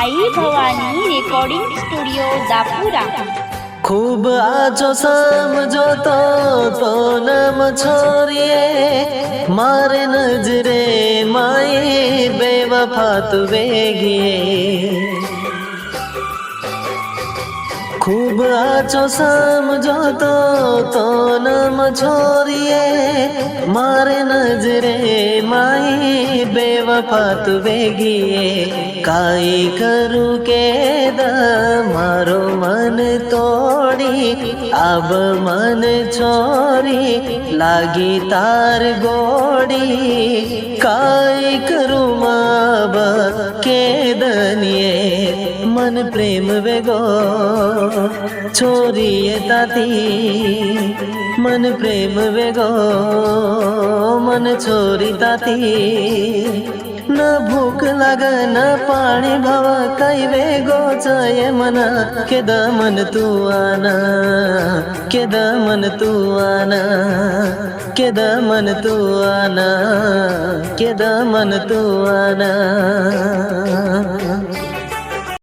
आई Bhavani recording studio Dapura. खूब आजो समझो तो नम छोरिए मारे नजरे माए बेवफा तू वेगिए। खूब आजो समझो तो नम छोरिए मारे नजरे माए बेवफा तू वेगिए। काई करूँ के द मारो मन तोड़ी अब मन छोरी लागी तार गोड़ी। काई करूँ अब के दनिए मन प्रेम वेगो छोरी ताती। मन प्रेम वेगो मन छोरी ताती। न भूख लगा न पानी भवा कई वेगो चाहे मना के दमन तू आना के दमन तू आना के दमन तू आना के दमन तू आना।